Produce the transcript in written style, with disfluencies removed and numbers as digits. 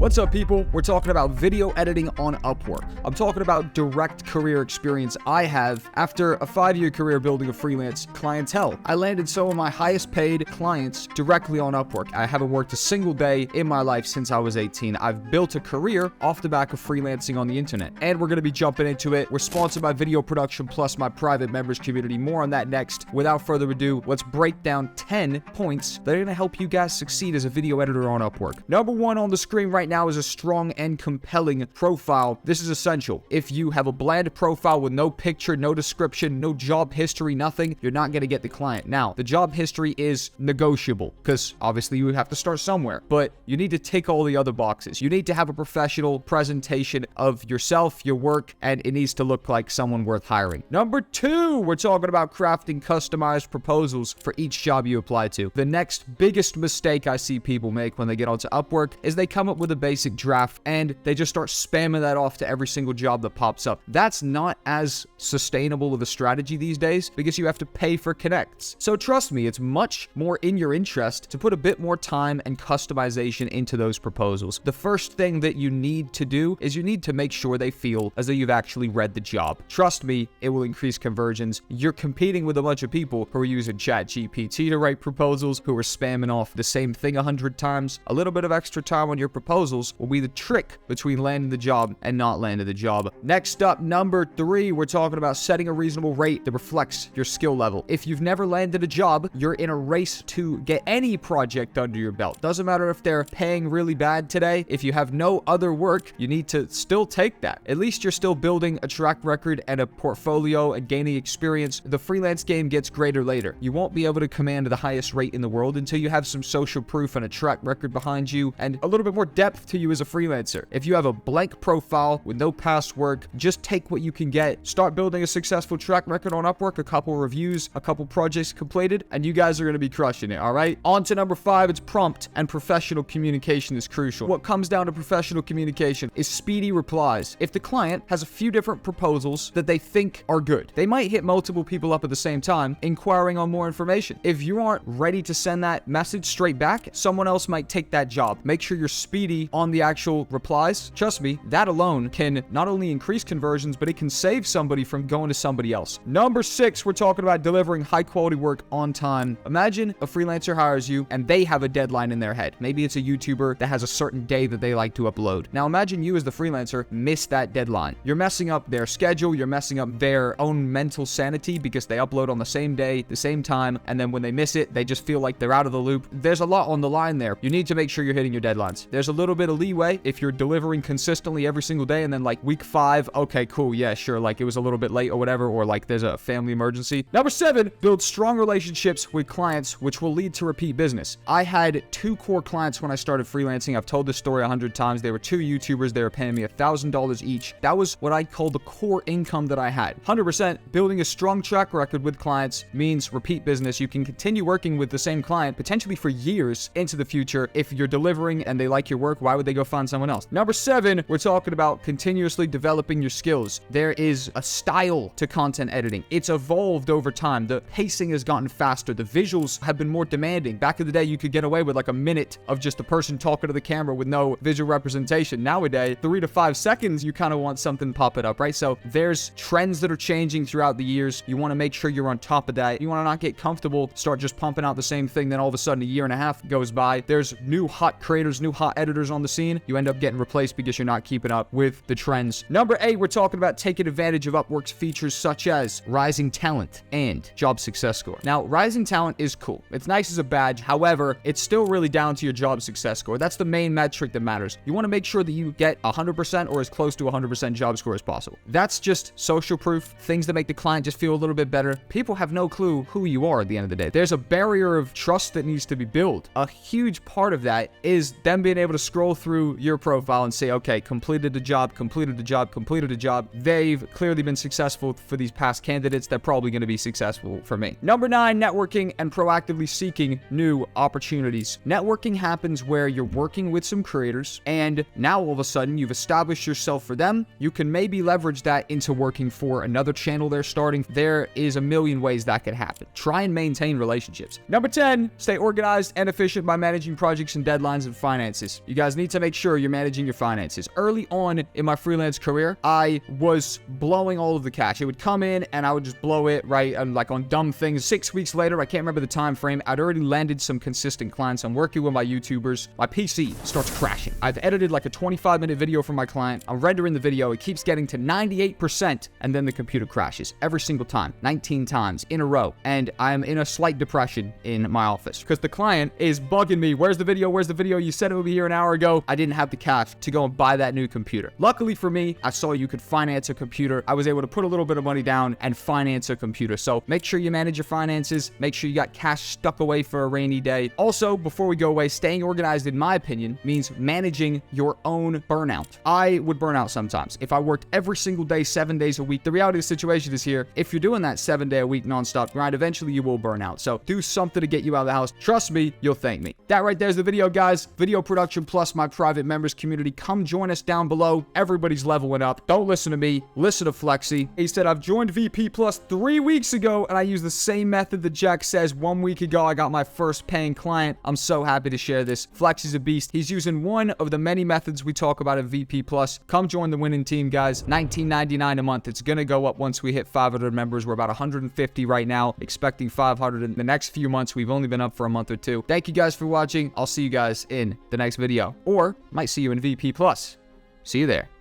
What's up, people? We're talking about video editing on Upwork. I'm talking about direct career experience I have after a 5-year career building a freelance clientele. I landed some of my highest paid clients directly on Upwork. I haven't worked a single day in my life since I was 18. I've built a career off the back of freelancing on the internet, and we're going to be jumping into it. We're sponsored by Video Production Plus, my private members community. More on that next. Without further ado, let's break down 10 points that are going to help you guys succeed as a video editor on Upwork. Number one on the screen right now is a strong and compelling profile. This is essential. If you have a bland profile with no picture, no description, no job history, nothing, you're not going to get the client. Now, the job history is negotiable because obviously you have to start somewhere, but you need to tick all the other boxes. You need to have a professional presentation of yourself, your work, and it needs to look like someone worth hiring. Number two, we're talking about crafting customized proposals for each job you apply to. The next biggest mistake I see people make when they get onto Upwork is they come up with a basic draft and they just start spamming that off to every single job that pops up. That's not as sustainable of a strategy these days because you have to pay for connects. So trust me, it's much more in your interest to put a bit more time and customization into those proposals. The first thing that you need to do is you need to make sure they feel as though you've actually read the job. Trust me, it will increase conversions. You're competing with a bunch of people who are using ChatGPT to write proposals, who are spamming off the same thing 100 times. A little bit of extra time on your proposals will be the trick between landing the job and not landing the job. Next up, number three, we're talking about setting a reasonable rate that reflects your skill level. If you've never landed a job, you're in a race to get any project under your belt. Doesn't matter if they're paying really bad today. If you have no other work, you need to still take that. At least you're still building a track record and a portfolio and gaining experience. The freelance game gets greater later. You won't be able to command the highest rate in the world until you have some social proof and a track record behind you and a little bit more depth to you as a freelancer. If you have a blank profile with no past work, just take what you can get. Start building a successful track record on Upwork, a couple reviews, a couple projects completed, and you guys are going to be crushing it, all right? On to number five, it's prompt and professional communication is crucial. What comes down to professional communication is speedy replies. If the client has a few different proposals that they think are good, they might hit multiple people up at the same time, inquiring on more information. If you aren't ready to send that message straight back, someone else might take that job. Make sure you're speedy on the actual replies. Trust me, that alone can not only increase conversions, but it can save somebody from going to somebody else. Number six, we're talking about delivering high quality work on time. Imagine a freelancer hires you and they have a deadline in their head. Maybe it's a YouTuber that has a certain day that they like to upload. Now imagine you as the freelancer miss that deadline. You're messing up their schedule, you're messing up their own mental sanity because they upload on the same day, the same time, and then when they miss it, they just feel like they're out of the loop. There's a lot on the line there. You need to make sure you're hitting your deadlines. There's a little bit of leeway if you're delivering consistently every single day and then like week 5, okay, cool, yeah, sure, like it was a little bit late or whatever, or like there's a family emergency. Number 7, build strong relationships with clients, which will lead to repeat business. I had 2 core clients when I started freelancing. I've told this story 100 times. They were 2 YouTubers. They were paying me $1,000 each. That was what I call the core income that I had. 100% building a strong track record with clients means repeat business. You can continue working with the same client potentially for years into the future. If you're delivering and they like your work, why would they go find someone else? Number 7, we're talking about continuously developing your skills. There is a style to content editing. It's evolved over time. The pacing has gotten faster. The visuals have been more demanding. Back in the day, you could get away with like a minute of just a person talking to the camera with no visual representation. Nowadays, 3 to 5 seconds, you kind of want something popping up, right? So there's trends that are changing throughout the years. You want to make sure you're on top of that. You want to not get comfortable, start just pumping out the same thing, then all of a sudden a year and a half goes by. There's new hot creators, new hot editors on the scene. You end up getting replaced because you're not keeping up with the trends. Number 8, we're talking about taking advantage of Upwork's features such as rising talent and job success score. Now, rising talent is cool. It's nice as a badge. However, it's still really down to your job success score. That's the main metric that matters. You want to make sure that you get 100% or as close to 100% job score as possible. That's just social proof, things that make the client just feel a little bit better. People have no clue who you are at the end of the day. There's a barrier of trust that needs to be built. A huge part of that is them being able to scroll through your profile and say, okay, completed the job, completed the job, completed the job. They've clearly been successful for these past candidates. They're probably going to be successful for me. Number 9, networking and proactively seeking new opportunities. Networking happens where you're working with some creators and now all of a sudden you've established yourself for them. You can maybe leverage that into working for another channel they're starting. There is a million ways that could happen. Try and maintain relationships. Number 10, stay organized and efficient by managing projects and deadlines and finances. You guys guys need to make sure you're managing your finances. Early on in my freelance career, I was blowing all of the cash. It would come in and I would just blow it, right? And like on dumb things. 6 weeks later, I can't remember the time frame, I'd already landed some consistent clients. I'm working with my YouTubers. My PC starts crashing. I've edited like a 25-minute video for my client. I'm rendering the video. It keeps getting to 98%, and then the computer crashes every single time, 19 times in a row. And I'm in a slight depression in my office because the client is bugging me. Where's the video? Where's the video? You said it would be here an hour ago. I didn't have the cash to go and buy that new computer. Luckily for me, I saw you could finance a computer. I was able to put a little bit of money down and finance a computer. So make sure you manage your finances. Make sure you got cash stuck away for a rainy day. Also, before we go away, staying organized, in my opinion, means managing your own burnout. I would burn out sometimes. If I worked every single day, 7 days a week, the reality of the situation is here. If you're doing that 7-day-a-week nonstop grind, eventually you will burn out. So do something to get you out of the house. Trust me, you'll thank me. That right there is the video, guys. Video production plus my private members community. Come join us down below. Everybody's leveling up. Don't listen to me. Listen to Flexi. He said, I've joined VP Plus 3 weeks ago, and I used the same method that Jack says. 1 week ago, I got my first paying client. I'm so happy to share this. Flexi's a beast. He's using one of the many methods we talk about at VP Plus. Come join the winning team, guys. $19.99 a month. It's going to go up once we hit 500 members. We're about 150 right now, expecting 500 in the next few months. We've only been up for a month or two. Thank you guys for watching. I'll see you guys in the next video, or might see you in VP Plus. See you there.